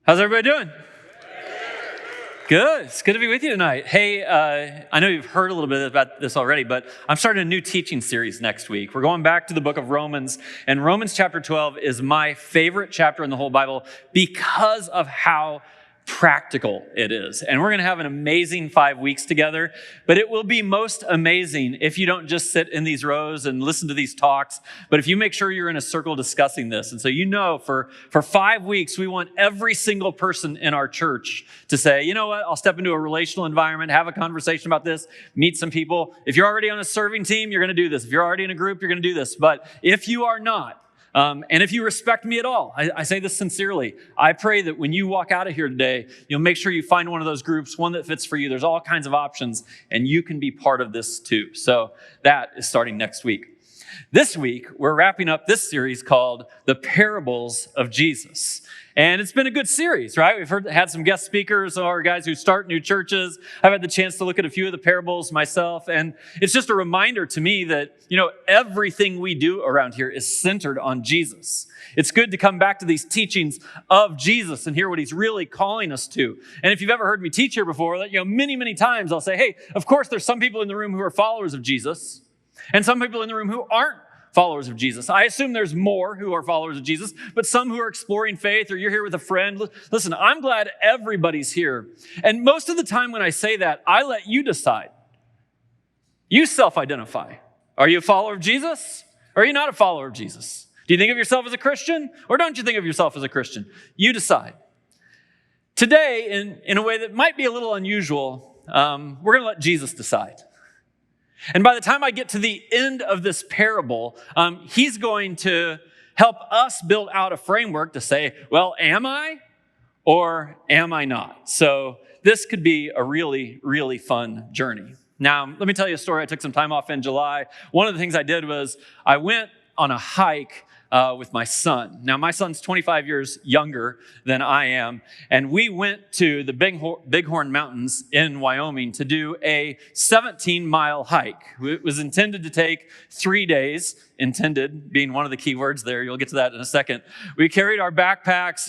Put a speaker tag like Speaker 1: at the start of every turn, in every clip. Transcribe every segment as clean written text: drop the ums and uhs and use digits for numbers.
Speaker 1: How's everybody doing? Good. It's good to be with you tonight. Hey, I know you've heard a little bit about this already, but I'm starting a new teaching series next week. We're going back to the book of Romans, and Romans chapter 12 is my favorite chapter in the whole Bible because of how practical it is. And we're going to have an amazing 5 weeks together, but it will be most amazing if you don't just sit in these rows and listen to these talks, but if you make sure you're in a circle discussing this. And so for 5 weeks, we want every single person in our church to say, you know what, I'll step into a relational environment, have a conversation about this, meet some people. If you're already on a serving team, you're going to do this. If you're already in a group, you're going to do this. But if you are not, and if you respect me at all, I say this sincerely, I pray that when you walk out of here today, you'll make sure you find one of those groups, one that fits for you. There's all kinds of options, and you can be part of this too. So that is starting next week. This week, we're wrapping up this series called The Parables of Jesus. And it's been a good series, right? We've had some guest speakers or guys who start new churches. I've had the chance to look at a few of the parables myself. And it's just a reminder to me that, everything we do around here is centered on Jesus. It's good to come back to these teachings of Jesus and hear what he's really calling us to. And if you've ever heard me teach here before, many, many times I'll say, hey, of course, there's some people in the room who are followers of Jesus and some people in the room who aren't followers of Jesus. I assume there's more who are followers of Jesus, but some who are exploring faith, or you're here with a friend. Listen, I'm glad everybody's here. And most of the time when I say that, I let you decide. You self-identify. Are you a follower of Jesus? Or are you not a follower of Jesus? Do you think of yourself as a Christian? Or don't you think of yourself as a Christian? You decide. Today, in a way that might be a little unusual, we're going to let Jesus decide. And by the time I get to the end of this parable, he's going to help us build out a framework to say, well, am I or am I not? So this could be a really, really fun journey. Now, let me tell you a story. I took some time off in July. One of the things I did was I went on a hike with my son. Now, my son's 25 years younger than I am, and we went to the Bighorn Mountains in Wyoming to do a 17-mile hike. It was intended to take 3 days, intended being one of the key words there. You'll get to that in a second. We carried our backpacks.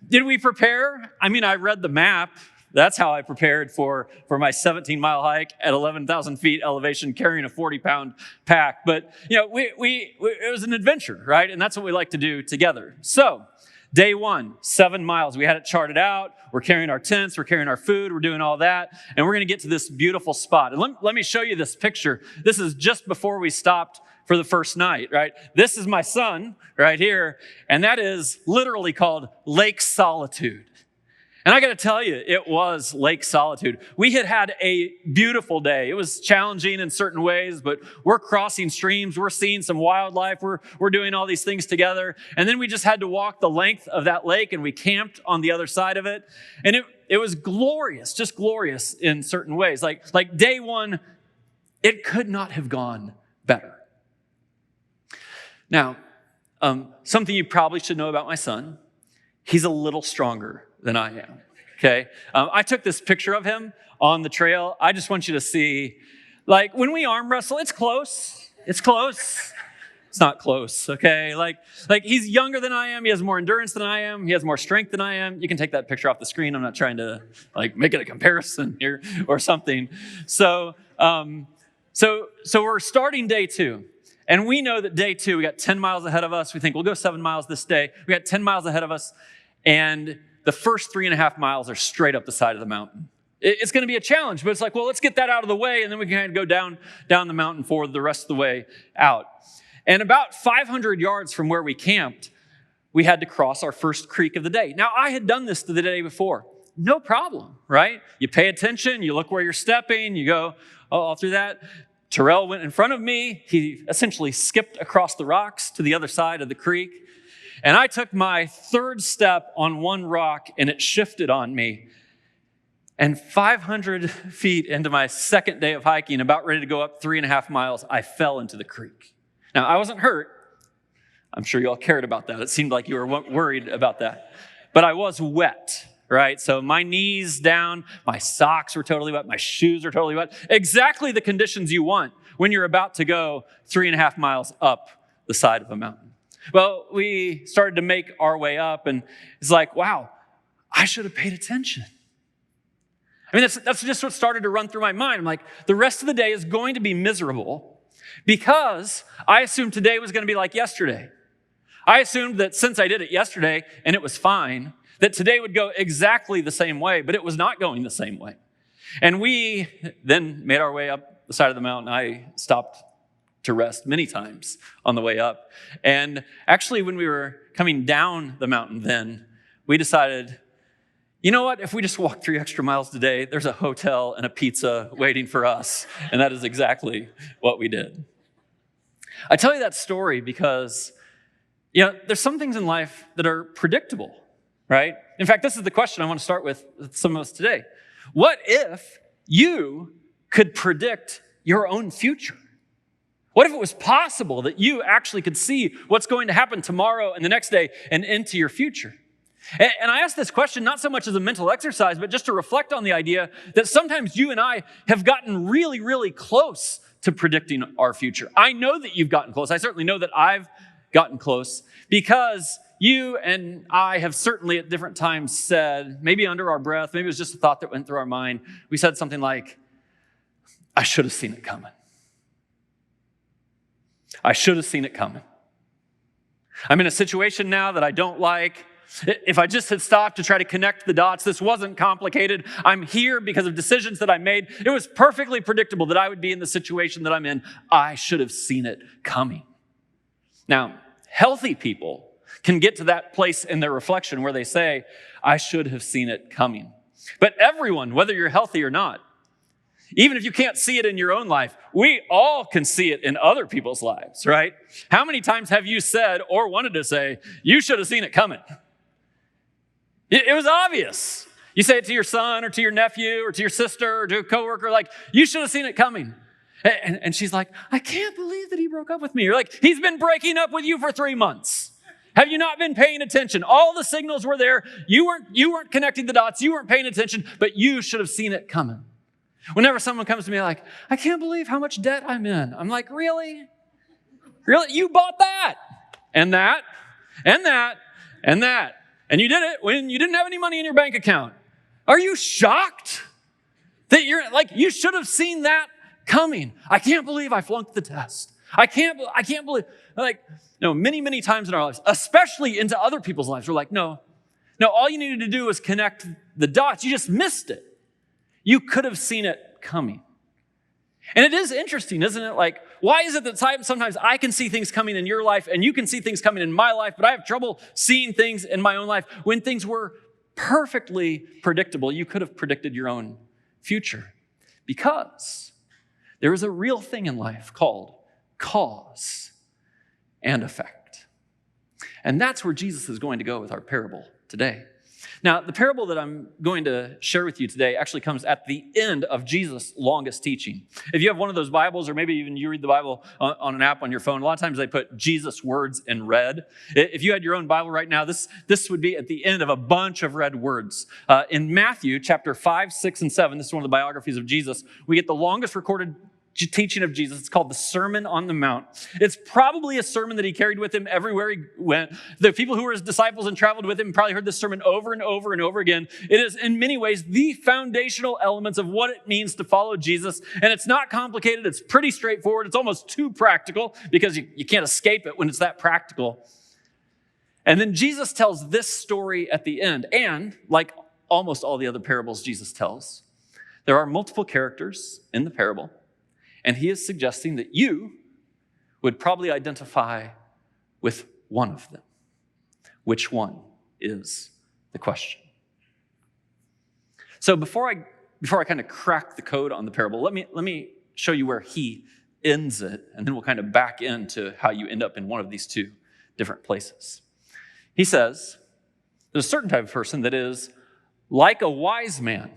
Speaker 1: Did we prepare? I mean, I read the map. That's how I prepared for my 17-mile hike at 11,000 feet elevation, carrying a 40-pound pack. But, it was an adventure, right? And that's what we like to do together. So, day 1, 7 miles. We had it charted out. We're carrying our tents. We're carrying our food. We're doing all that. And we're going to get to this beautiful spot. And let me show you this picture. This is just before we stopped for the first night, right? This is my son right here. And that is literally called Lake Solitude. And I got to tell you, it was Lake Solitude. We had a beautiful day. It was challenging in certain ways, but we're crossing streams. We're seeing some wildlife. We're doing all these things together. And then we just had to walk the length of that lake, and we camped on the other side of it. And it was glorious, just glorious in certain ways. Like day 1, it could not have gone better. Now, something you probably should know about my son, he's a little stronger than I am, okay? I took this picture of him on the trail. I just want you to see, when we arm wrestle, it's close. It's close. It's not close, okay? Like he's younger than I am. He has more endurance than I am. He has more strength than I am. You can take that picture off the screen. I'm not trying to, make it a comparison here or something. So we're starting day 2. And we know that day 2, we got 10 miles ahead of us. We think we'll go 7 miles this day. We got 10 miles ahead of us. And the first 3.5 miles are straight up the side of the mountain. It's going to be a challenge, but it's let's get that out of the way, and then we can kind of go down the mountain for the rest of the way out. And about 500 yards from where we camped, we had to cross our first creek of the day. Now, I had done this the day before. No problem, right? You pay attention, you look where you're stepping, you go all through that. Terrell went in front of me. He essentially skipped across the rocks to the other side of the creek. And I took my 3rd step on one rock, and it shifted on me. And 500 feet into my 2nd day of hiking, about ready to go up 3.5 miles, I fell into the creek. Now, I wasn't hurt. I'm sure you all cared about that. It seemed like you were worried about that. But I was wet, right? So my knees down, my socks were totally wet, my shoes are totally wet. Exactly the conditions you want when you're about to go 3.5 miles up the side of a mountain. Well, we started to make our way up, and it's wow, I should have paid attention. I mean, that's just what started to run through my mind. I'm like, the rest of the day is going to be miserable because I assumed today was going to be like yesterday. I assumed that since I did it yesterday and it was fine, that today would go exactly the same way, but it was not going the same way. And we then made our way up the side of the mountain. I stopped to rest many times on the way up. And actually, when we were coming down the mountain then, we decided, you know what? If we just walk 3 extra miles today, there's a hotel and a pizza waiting for us. And that is exactly what we did. I tell you that story because, there's some things in life that are predictable, right? In fact, this is the question I want to start with some of us today. What if you could predict your own future? What if it was possible that you actually could see what's going to happen tomorrow and the next day and into your future? And I ask this question not so much as a mental exercise, but just to reflect on the idea that sometimes you and I have gotten really, really close to predicting our future. I know that you've gotten close. I certainly know that I've gotten close because you and I have certainly at different times said, maybe under our breath, maybe it was just a thought that went through our mind, we said something like, I should have seen it coming. I should have seen it coming. I'm in a situation now that I don't like. If I just had stopped to try to connect the dots, this wasn't complicated. I'm here because of decisions that I made. It was perfectly predictable that I would be in the situation that I'm in. I should have seen it coming. Now, healthy people can get to that place in their reflection where they say, I should have seen it coming. But everyone, whether you're healthy or not, even if you can't see it in your own life, we all can see it in other people's lives, right? How many times have you said or wanted to say, you should have seen it coming? It was obvious. You say it to your son or to your nephew or to your sister or to a coworker, like, you should have seen it coming. And she's like, I can't believe that he broke up with me. You're like, he's been breaking up with you for 3 months. Have you not been paying attention? All the signals were there. You weren't connecting the dots. You weren't paying attention, but you should have seen it coming. Whenever someone comes to me like, I can't believe how much debt I'm in. I'm like, really? Really? You bought that and that and that and that. And you did it when you didn't have any money in your bank account. Are you shocked that you're like, you should have seen that coming? I can't believe I flunked the test. I can't believe, many, many times in our lives, especially into other people's lives, we're like, no, all you needed to do was connect the dots. You just missed it. You could have seen it coming. And it is interesting, isn't it? Like, why is it that sometimes I can see things coming in your life and you can see things coming in my life, but I have trouble seeing things in my own life when things were perfectly predictable? You could have predicted your own future because there is a real thing in life called cause and effect. And that's where Jesus is going to go with our parable today. Now, the parable that I'm going to share with you today actually comes at the end of Jesus' longest teaching. If you have one of those Bibles, or maybe even you read the Bible on an app on your phone, a lot of times they put Jesus' words in red. If you had your own Bible right now, this would be at the end of a bunch of red words. In Matthew chapter 5, 6, and 7, this is one of the biographies of Jesus, we get the longest recorded teaching of Jesus. It's called the Sermon on the Mount. It's probably a sermon that he carried with him everywhere he went. The people who were his disciples and traveled with him probably heard this sermon over and over and over again. It is in many ways the foundational elements of what it means to follow Jesus. And it's not complicated. It's pretty straightforward. It's almost too practical because you can't escape it when it's that practical. And then Jesus tells this story at the end. And like almost all the other parables Jesus tells, there are multiple characters in the parable. And he is suggesting that you would probably identify with one of them. Which one is the question? So before I kind of crack the code on the parable, let me show you where he ends it, and then we'll kind of back into how you end up in one of these two different places. He says, there's a certain type of person that is like a wise man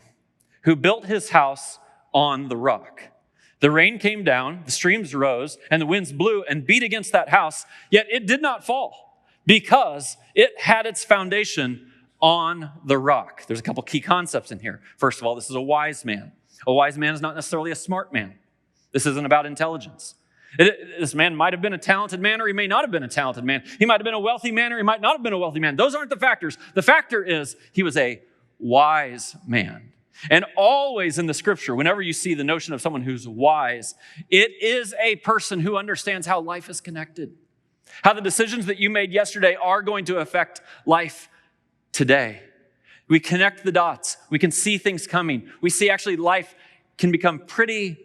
Speaker 1: who built his house on the rock. The rain came down, the streams rose, and the winds blew and beat against that house, yet it did not fall because it had its foundation on the rock. There's a couple key concepts in here. First of all, this is a wise man. A wise man is not necessarily a smart man. This isn't about intelligence. This man might have been a talented man or he may not have been a talented man. He might have been a wealthy man or he might not have been a wealthy man. Those aren't the factors. The factor is he was a wise man. And always in the scripture, whenever you see the notion of someone who's wise, it is a person who understands how life is connected, how the decisions that you made yesterday are going to affect life today. We connect the dots. We can see things coming. We see actually life can become pretty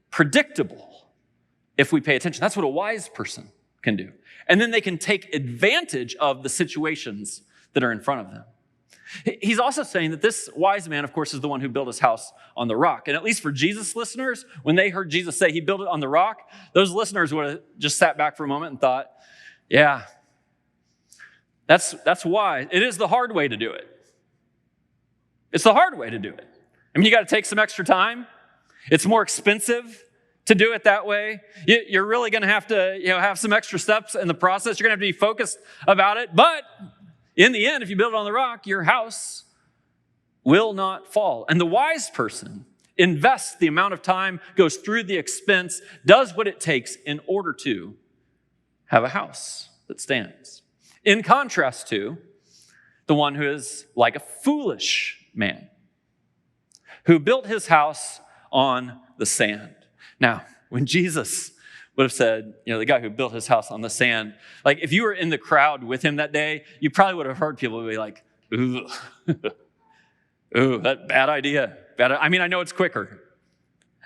Speaker 1: predictable if we pay attention. That's what a wise person can do. And then they can take advantage of the situations that are in front of them. He's also saying that this wise man, of course, is the one who built his house on the rock. And at least for Jesus listeners, when they heard Jesus say he built it on the rock, those listeners would have just sat back for a moment and thought, yeah, that's wise. It is the hard way to do it. It's the hard way to do it. I mean, you got to take some extra time. It's more expensive to do it that way. You're really going to have to, have some extra steps in the process. You're going to have to be focused about it. But in the end, if you build it on the rock, your house will not fall. And the wise person invests the amount of time, goes through the expense, does what it takes in order to have a house that stands. In contrast to the one who is like a foolish man, who built his house on the sand. Now, when Jesus would have said, the guy who built his house on the sand, like if you were in the crowd with him that day, you probably would have heard people be like, ooh, ooh, that bad idea. I mean, I know it's quicker.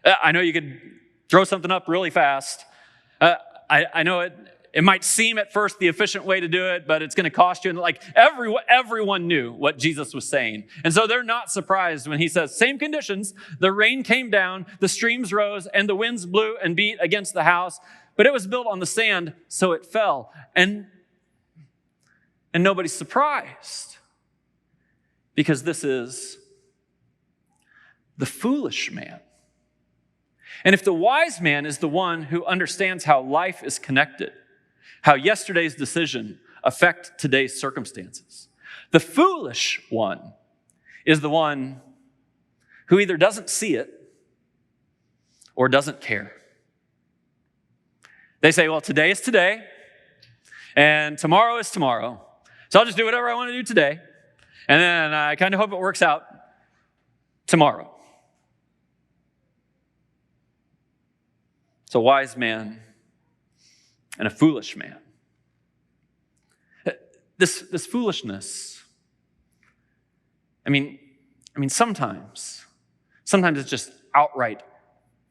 Speaker 1: I know you could throw something up really fast. I know it might seem at first the efficient way to do it, but it's going to cost you. And like everyone knew what Jesus was saying. And so they're not surprised when he says, same conditions, the rain came down, the streams rose, and the winds blew and beat against the house, but it was built on the sand, so it fell. And nobody's surprised, because this is the foolish man. And if the wise man is the one who understands how life is connected, how yesterday's decision affect today's circumstances, the foolish one is the one who either doesn't see it or doesn't care. They say, well, today is today, and tomorrow is tomorrow, so I'll just do whatever I want to do today, and then I kind of hope it works out tomorrow. It's a wise man and a foolish man. This foolishness, I mean, sometimes it's just outright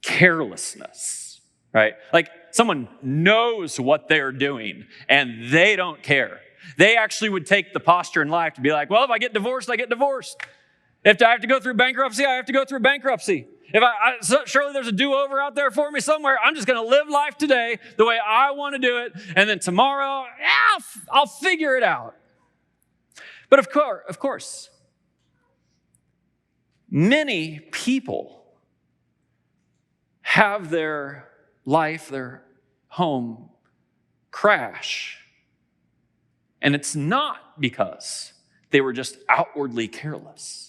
Speaker 1: carelessness, right? Like someone knows what they're doing and they don't care. They actually would take the posture in life to be like, well, if I get divorced, I get divorced. If I have to go through bankruptcy, I have to go through bankruptcy. Surely there's a do-over out there for me somewhere. I'm just going to live life today the way I want to do it. And then tomorrow, I'll figure it out. But of course, many people have their life, their home crash. And it's not because they were just outwardly careless.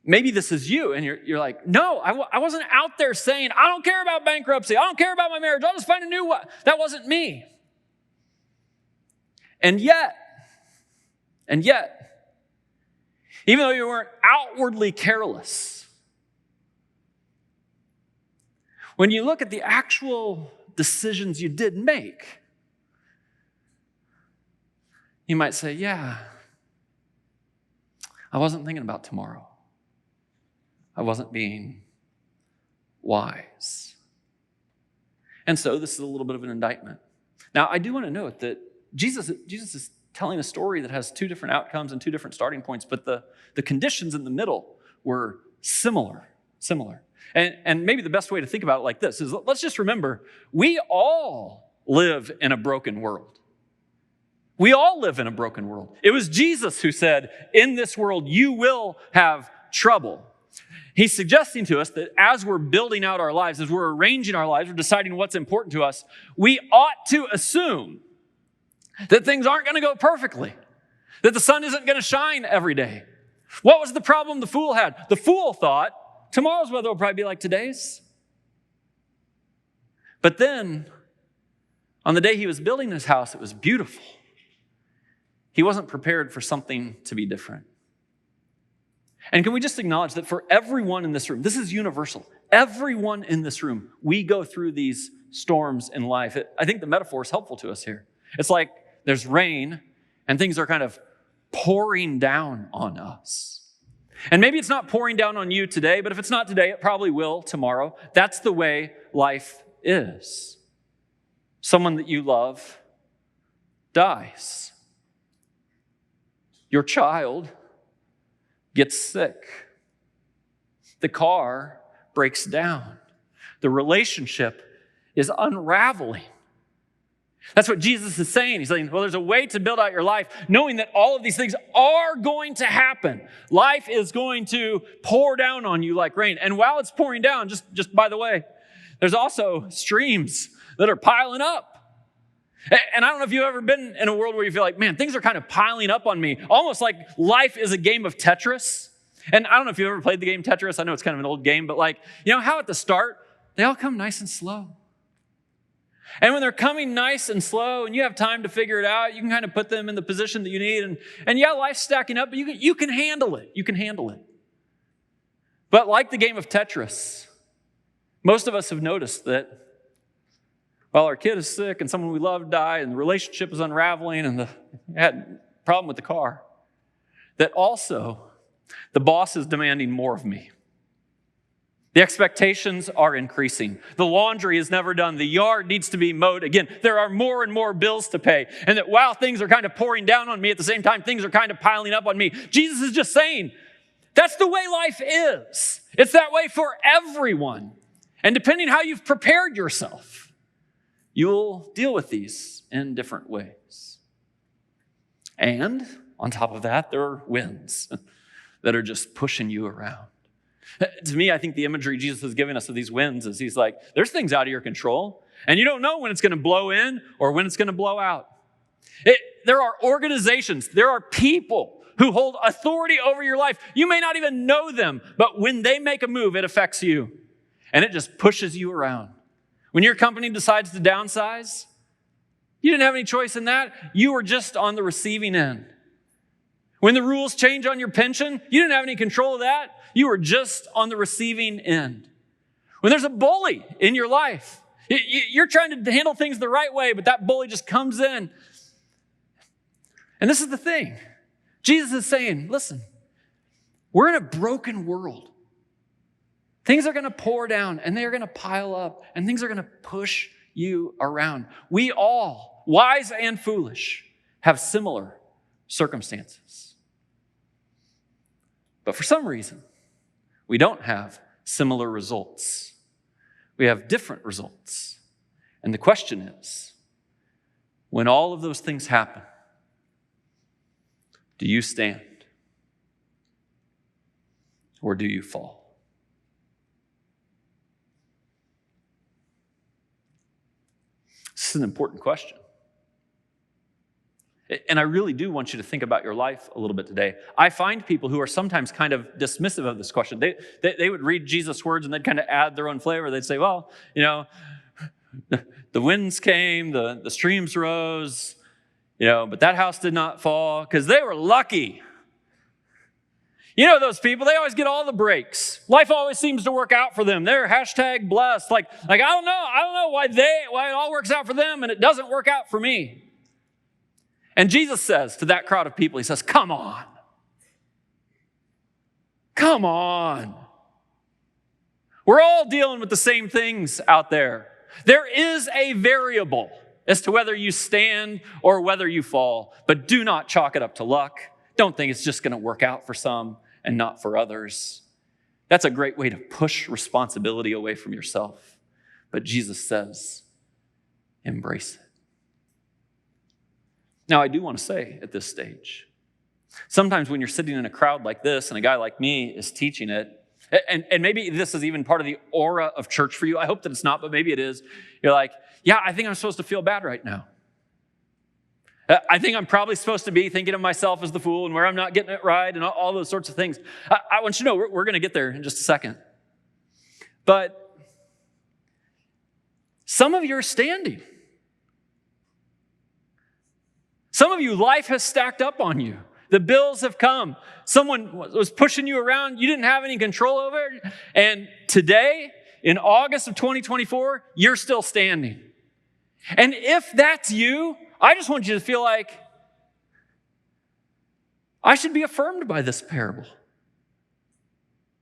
Speaker 1: Maybe this is you, and you're like, no, I wasn't out there saying, I don't care about bankruptcy. I don't care about my marriage. I'll just find a new one. That wasn't me. And yet, even though you weren't outwardly careless, when you look at the actual decisions you did make, you might say, yeah, I wasn't thinking about tomorrow. I wasn't being wise. And so this is a little bit of an indictment. Now, I do want to note that Jesus is telling a story that has two different outcomes and two different starting points, but the conditions in the middle were similar. And maybe the best way to think about it like this is, let's just remember, we all live in a broken world. We all live in a broken world. It was Jesus who said, in this world, you will have trouble. He's suggesting to us that as we're building out our lives, as we're arranging our lives, we're deciding what's important to us, we ought to assume that things aren't going to go perfectly, that the sun isn't going to shine every day. What was the problem the fool had? The fool thought, tomorrow's weather will probably be like today's. But then, on the day he was building his house, it was beautiful. He wasn't prepared for something to be different. And can we just acknowledge that for everyone in this room, this is universal. Everyone in this room, we go through these storms in life. I think the metaphor is helpful to us here. It's like there's rain and things are kind of pouring down on us. And maybe it's not pouring down on you today, but if it's not today, it probably will tomorrow. That's the way life is. Someone that you love dies. Your child gets sick. The car breaks down. The relationship is unraveling. That's what Jesus is saying. He's saying, well, there's a way to build out your life, knowing that all of these things are going to happen. Life is going to pour down on you like rain. And while it's pouring down, just by the way, there's also streams that are piling up. And I don't know if you've ever been in a world where you feel like, man, things are kind of piling up on me, almost like life is a game of Tetris. And I don't know if you've ever played the game Tetris. I know it's kind of an old game, but like, you know how at the start, they all come nice and slow. And when they're coming nice and slow and you have time to figure it out, you can kind of put them in the position that you need. And yeah, life's stacking up, but you can handle it. You can handle it. But like the game of Tetris, most of us have noticed that while our kid is sick and someone we love died and the relationship is unraveling and had a problem with the car, that also the boss is demanding more of me. The expectations are increasing. The laundry is never done. The yard needs to be mowed. Again, there are more and more bills to pay. And that while things are kind of pouring down on me, at the same time, things are kind of piling up on me. Jesus is just saying, that's the way life is. It's that way for everyone. And depending how you've prepared yourself, you'll deal with these in different ways. And on top of that, there are winds that are just pushing you around. To me, I think the imagery Jesus is giving us of these winds is he's like, there's things out of your control, and you don't know when it's going to blow in or when it's going to blow out. There are organizations, there are people who hold authority over your life. You may not even know them, but when they make a move, it affects you, and it just pushes you around. When your company decides to downsize, you didn't have any choice in that. You were just on the receiving end. When the rules change on your pension, you didn't have any control of that. You were just on the receiving end. When there's a bully in your life, you're trying to handle things the right way, but that bully just comes in. And this is the thing. Jesus is saying, listen, we're in a broken world. Things are going to pour down, and they're going to pile up, and things are going to push you around. We all, wise and foolish, have similar circumstances. But for some reason, we don't have similar results. We have different results. And the question is, when all of those things happen, do you stand? Or do you fall? This is an important question. And I really do want you to think about your life a little bit today. I find people who are sometimes kind of dismissive of this question. They would read Jesus' words and they'd kind of add their own flavor. They'd say, well, you know, the winds came, the streams rose, you know, but that house did not fall because they were lucky. You know those people, they always get all the breaks. Life always seems to work out for them. They're hashtag blessed. Like I don't know why it all works out for them and it doesn't work out for me. And Jesus says to that crowd of people, he says, come on. Come on. We're all dealing with the same things out there. There is a variable as to whether you stand or whether you fall, but do not chalk it up to luck. Don't think it's just going to work out for some and not for others. That's a great way to push responsibility away from yourself. But Jesus says, embrace it. Now, I do want to say at this stage, sometimes when you're sitting in a crowd like this and a guy like me is teaching it, and maybe this is even part of the aura of church for you. I hope that it's not, but maybe it is. You're like, yeah, I think I'm supposed to feel bad right now. I think I'm probably supposed to be thinking of myself as the fool and where I'm not getting it right and all those sorts of things. I want you to know we're going to get there in just a second. But some of you are standing. Some of you, life has stacked up on you. The bills have come. Someone was pushing you around. You didn't have any control over it. And today, in August of 2024, you're still standing. And if that's you, I just want you to feel like I should be affirmed by this parable.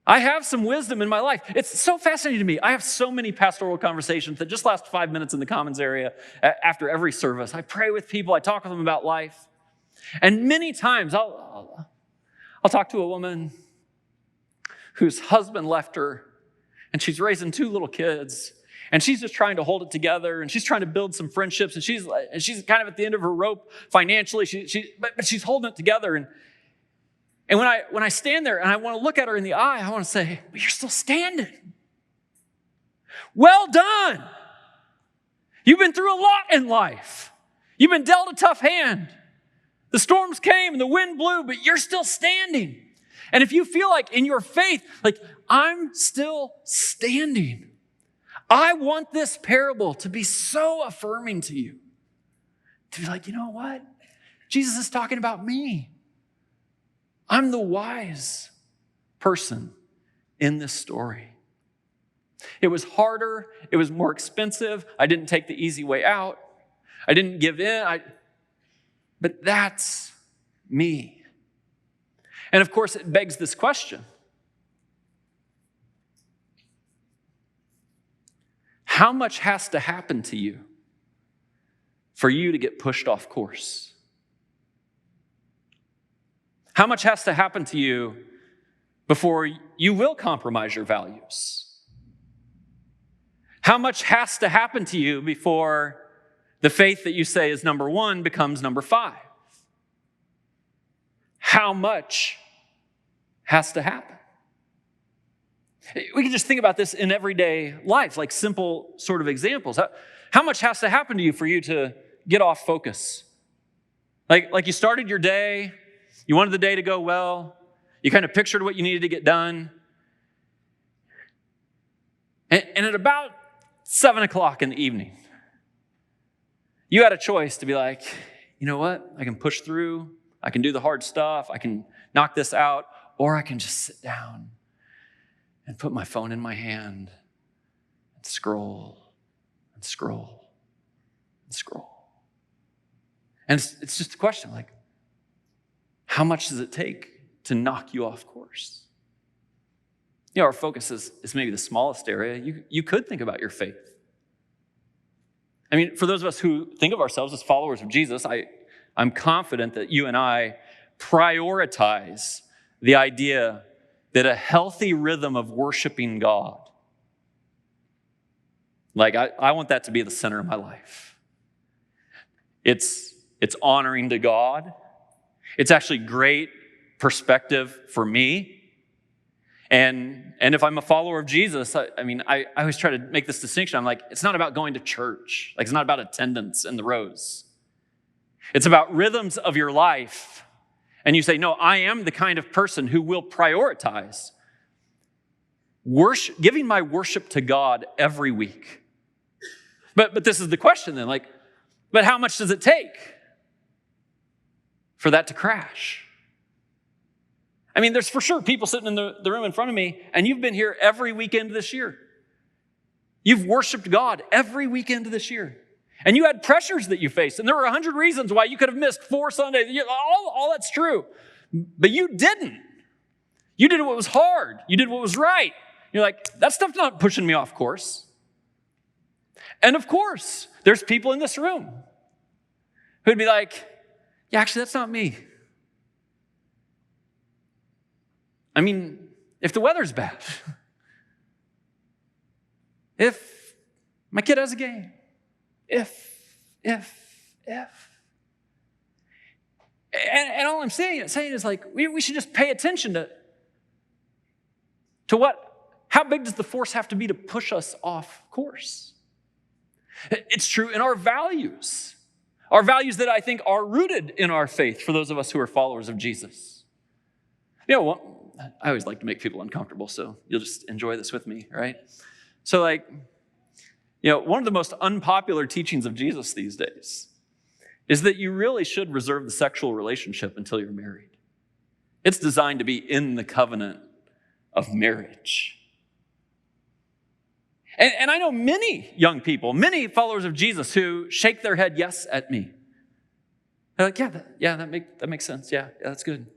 Speaker 1: I have some wisdom in my life. It's so fascinating to me. I have so many pastoral conversations that just last 5 minutes in the Commons area after every service. I pray with people. I talk with them about life. And many times I'll talk to a woman whose husband left her, and she's raising 2 little kids, and she's just trying to hold it together, and she's trying to build some friendships, and she's kind of at the end of her rope financially. But she's holding it together. And when I stand there and I want to look at her in the eye, I want to say, but you're still standing. Well done. You've been through a lot in life. You've been dealt a tough hand. The storms came and the wind blew, but you're still standing. And if you feel like in your faith, like I'm still standing, I want this parable to be so affirming to you. To be like, you know what? Jesus is talking about me. I'm the wise person in this story. It was harder. It was more expensive. I didn't take the easy way out. I didn't give in. But that's me. And of course, it begs this question. How much has to happen to you for you to get pushed off course? How much has to happen to you before you will compromise your values? How much has to happen to you before the faith that you say is number 1 becomes number 5? How much has to happen? We can just think about this in everyday life, like simple sort of examples. How much has to happen to you for you to get off focus? Like you started your day, you wanted the day to go well, you kind of pictured what you needed to get done. And at about 7 o'clock in the evening, you had a choice to be like, you know what? I can push through. I can do the hard stuff. I can knock this out. Or I can just sit down and put my phone in my hand and scroll and scroll and scroll. And it's just a question like, how much does it take to knock you off course? You know, our focus is maybe the smallest area. You could think about your faith. I mean, for those of us who think of ourselves as followers of Jesus, I'm confident that you and I prioritize the idea that a healthy rhythm of worshiping God, like I want that to be the center of my life. It's honoring to God. It's actually great perspective for me. And if I'm a follower of Jesus, I always try to make this distinction. I'm like, it's not about going to church. Like, it's not about attendance in the rows. It's about rhythms of your life. And you say, no, I am the kind of person who will prioritize worship, giving my worship to God every week. But this is the question then, like, but how much does it take for that to crash? I mean, there's for sure people sitting in the room in front of me, and you've been here every weekend this year. You've worshiped God every weekend this year. And you had pressures that you faced, and there were 100 reasons why you could have missed 4 Sundays. All that's true. But you didn't. You did what was hard. You did what was right. You're like, that stuff's not pushing me off course. And of course, there's people in this room who'd be like, yeah, actually, that's not me. I mean, if the weather's bad, if my kid has a game, if. And all I'm saying is like, we should just pay attention to how big does the force have to be to push us off course? It's true in our values that I think are rooted in our faith for those of us who are followers of Jesus. You know, I always like to make people uncomfortable, so you'll just enjoy this with me, right? So like, you know, one of the most unpopular teachings of Jesus these days is that you really should reserve the sexual relationship until you're married. It's designed to be in the covenant of marriage. And I know many young people, many followers of Jesus who shake their head yes at me. They're like, that makes sense. Yeah, that's good.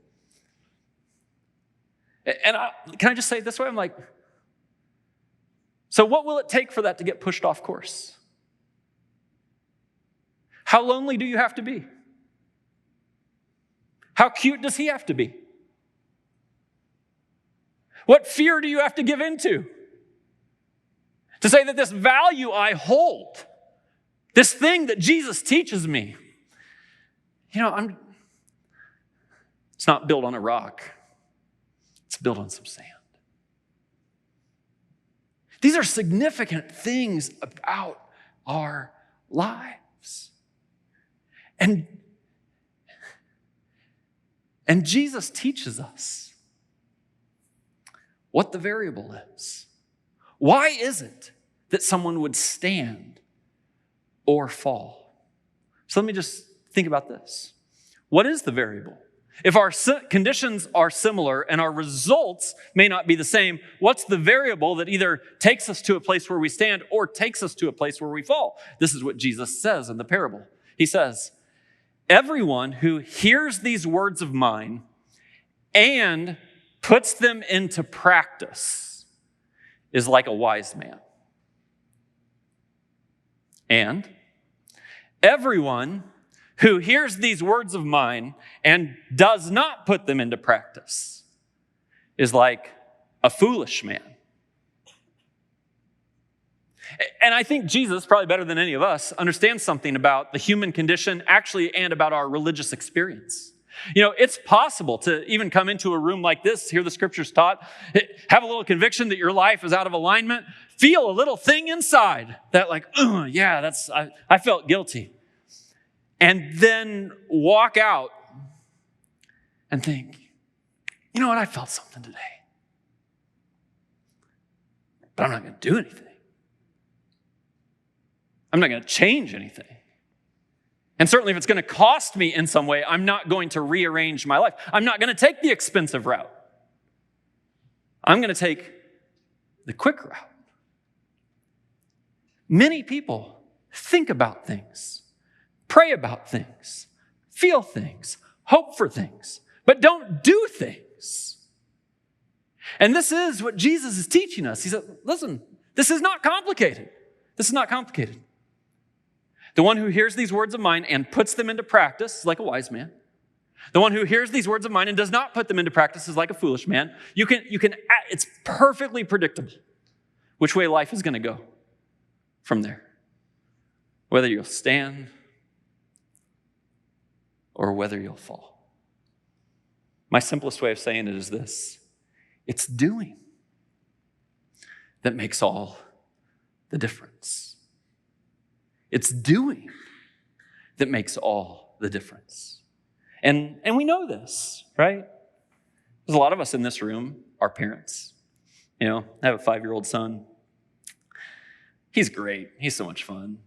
Speaker 1: And can I just say it this way? I'm like, so what will it take for that to get pushed off course? How lonely do you have to be? How cute does he have to be? What fear do you have to give into? To say that this value I hold, this thing that Jesus teaches me, it's not built on a rock. It's built on some sand. These are significant things about our lives. And Jesus teaches us what the variable is. Why is it that someone would stand or fall? So let me just think about this. What is the variable? If our conditions are similar and our results may not be the same, what's the variable that either takes us to a place where we stand or takes us to a place where we fall? This is what Jesus says in the parable. He says, everyone who hears these words of mine and puts them into practice is like a wise man. And everyone who hears these words of mine and does not put them into practice is like a foolish man. And I think Jesus, probably better than any of us, understands something about the human condition, actually, and about our religious experience. It's possible to even come into a room like this, hear the scriptures taught, have a little conviction that your life is out of alignment, feel a little thing inside that I felt guilty. And then walk out and think, you know what, I felt something today. But I'm not going to do anything. I'm not going to change anything. And certainly if it's going to cost me in some way, I'm not going to rearrange my life. I'm not going to take the expensive route. I'm going to take the quick route. Many people think about things, pray about things, feel things, hope for things, but don't do things. And this is what Jesus is teaching us. He said, listen, this is not complicated. This is not complicated. The one who hears these words of mine and puts them into practice is like a wise man. The one who hears these words of mine and does not put them into practice is like a foolish man. It's perfectly predictable which way life is going to go from there. Whether you'll stand or whether you'll fall. My simplest way of saying it is this: it's doing that makes all the difference. It's doing that makes all the difference. And we know this, right? There's a lot of us in this room are parents. I have a 5-year-old son. He's great. He's so much fun.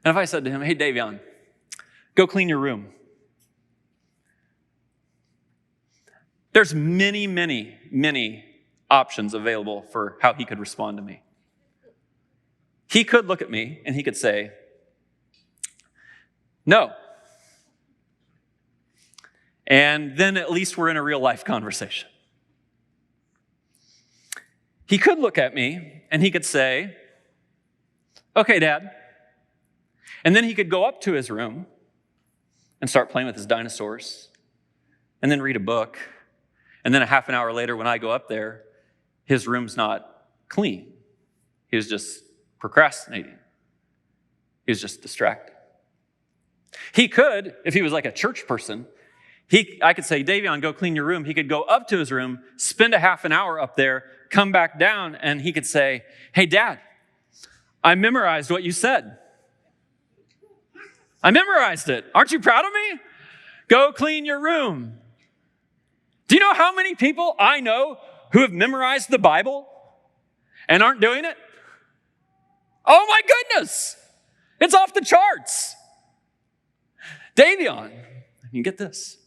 Speaker 1: And if I said to him, hey, Davion, go clean your room. There's many, many, many options available for how he could respond to me. He could look at me and he could say, no. And then at least we're in a real life conversation. He could look at me and he could say, okay, Dad. And then he could go up to his room and start playing with his dinosaurs and then read a book. And then a half an hour later when I go up there, his room's not clean. He was just procrastinating. He was just distracted. He could, if he was like a church person, I could say, Davion, go clean your room. He could go up to his room, spend a half an hour up there, come back down, and he could say, hey, Dad, I memorized what you said. I memorized it. Aren't you proud of me? Go clean your room. Do you know how many people I know who have memorized the Bible and aren't doing it? Oh my goodness. It's off the charts. Davion, you get this.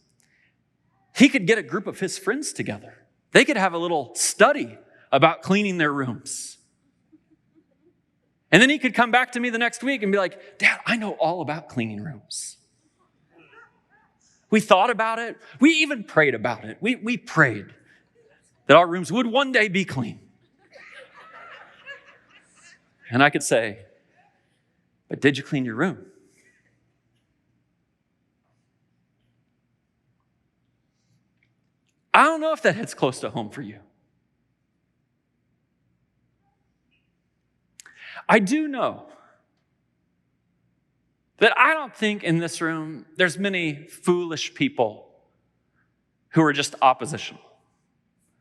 Speaker 1: he could get a group of his friends together. They could have a little study about cleaning their rooms. And then he could come back to me the next week and be like, Dad, I know all about cleaning rooms. We thought about it. We even prayed about it. We prayed that our rooms would one day be clean. And I could say, but did you clean your room? I don't know if that hits close to home for you. I do know that I don't think in this room there's many foolish people who are just oppositional,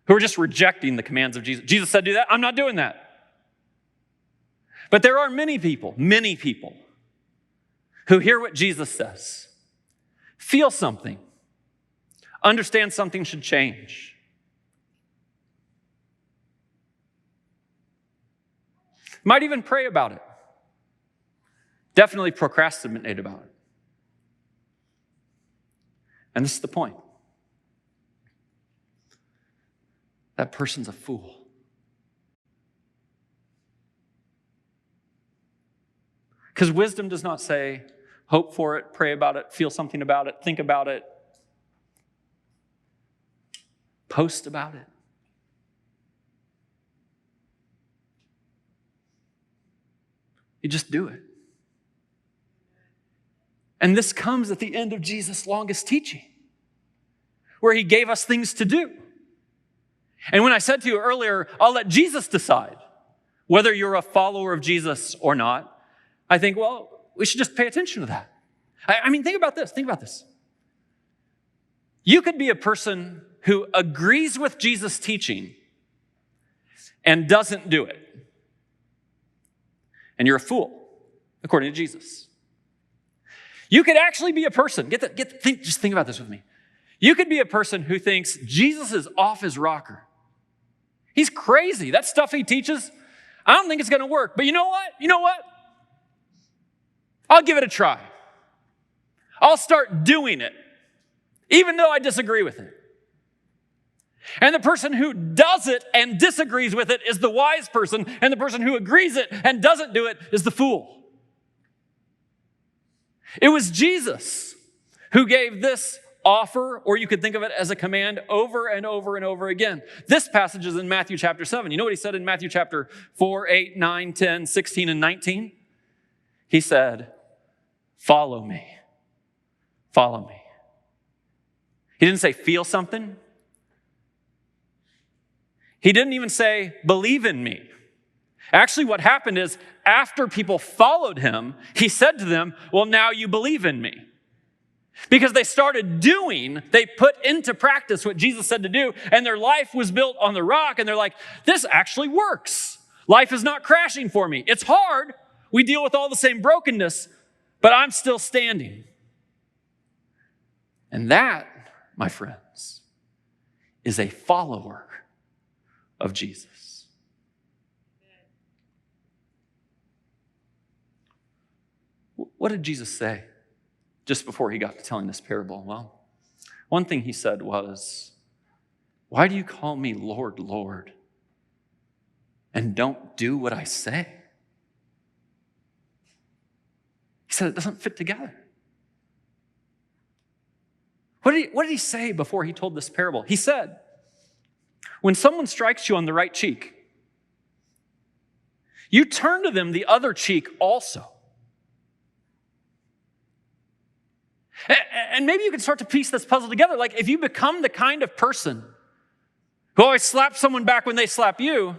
Speaker 1: who are just rejecting the commands of Jesus. Jesus said, do that. I'm not doing that. But there are many people who hear what Jesus says, feel something, understand something should change. Might even pray about it. Definitely procrastinate about it. And this is the point. That person's a fool. Because wisdom does not say, hope for it, pray about it, feel something about it, think about it, post about it. You just do it. And this comes at the end of Jesus' longest teaching, where he gave us things to do. And when I said to you earlier, I'll let Jesus decide whether you're a follower of Jesus or not, I think, well, we should just pay attention to that. I mean, think about this. You could be a person who agrees with Jesus' teaching and doesn't do it. And you're a fool, according to Jesus. You could actually be a person, just think about this with me. You could be a person who thinks Jesus is off his rocker. He's crazy. That stuff he teaches, I don't think it's going to work. But you know what? I'll give it a try. I'll start doing it, even though I disagree with it. And the person who does it and disagrees with it is the wise person, and the person who agrees it and doesn't do it is the fool. It was Jesus who gave this offer, or you could think of it as a command, over and over and over again. This passage is in Matthew chapter 7. You know what he said in Matthew chapter 4, 8, 9, 10, 16, and 19? He said, follow me. Follow me. He didn't say feel something. He didn't even say believe in me. Actually, what happened is after people followed him, he said to them, well, now you believe in me. Because they started doing, they put into practice what Jesus said to do, and their life was built on the rock, and they're like, this actually works. Life is not crashing for me. It's hard. We deal with all the same brokenness, but I'm still standing. And that, my friends, is a follower of Jesus. What did Jesus say just before he got to telling this parable? Well, one thing he said was, why do you call me Lord, Lord, and don't do what I say? He said it doesn't fit together. What did he say before he told this parable? He said, when someone strikes you on the right cheek, you turn to them the other cheek also. And maybe you can start to piece this puzzle together. Like if you become the kind of person who always slaps someone back when they slap you,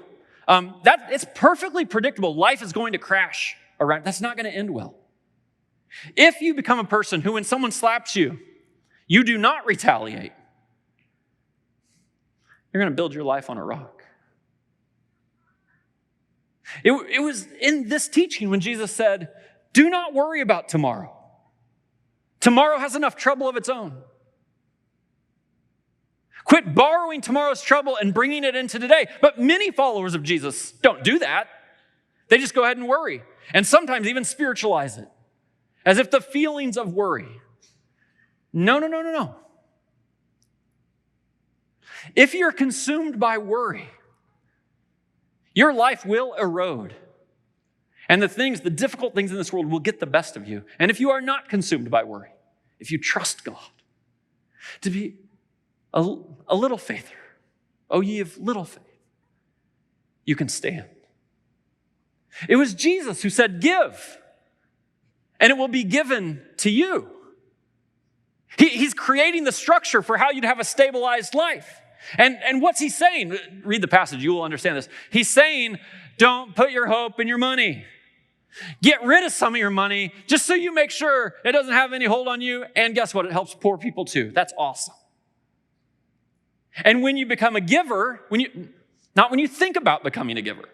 Speaker 1: it's perfectly predictable. Life is going to crash around. That's not going to end well. If you become a person who, when someone slaps you, you do not retaliate, you're going to build your life on a rock. It was in this teaching when Jesus said, do not worry about tomorrow. Tomorrow has enough trouble of its own. Quit borrowing tomorrow's trouble and bringing it into today. But many followers of Jesus don't do that. They just go ahead and worry, and sometimes even spiritualize it, as if the feelings of worry. No. If you're consumed by worry, your life will erode. And the difficult things in this world will get the best of you. And if you are not consumed by worry, if you trust God to be a little faither, oh, ye of little faith, you can stand. It was Jesus who said, give, and it will be given to you. He's creating the structure for how you'd have a stabilized life. And what's he saying? Read the passage, you will understand this. He's saying, don't put your hope in your money. Get rid of some of your money just so you make sure it doesn't have any hold on you. And guess what? It helps poor people too. That's awesome. And when you become a giver, not when you think about becoming a giver,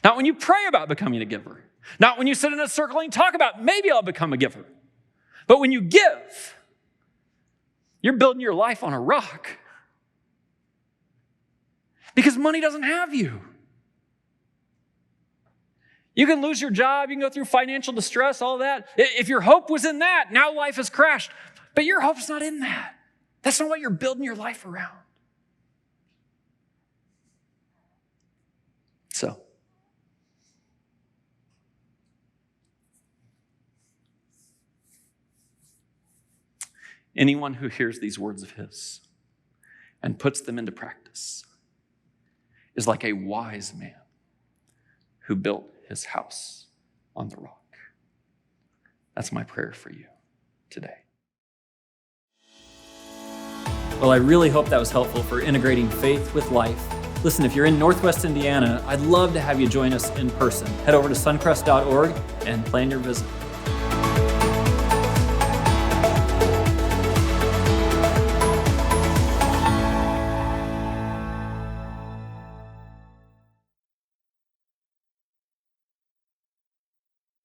Speaker 1: not when you pray about becoming a giver, not when you sit in a circle and talk about, maybe I'll become a giver. But when you give, you're building your life on a rock. Because money doesn't have you. You can lose your job, you can go through financial distress, all that. If your hope was in that, now life has crashed. But your hope's not in that. That's not what you're building your life around. So, anyone who hears these words of his and puts them into practice is like a wise man who built his house on the rock. That's my prayer for you today. Well, I really hope that was helpful for integrating faith with life. Listen, if you're in Northwest Indiana, I'd love to have you join us in person. Head over to suncrest.org and plan your visit.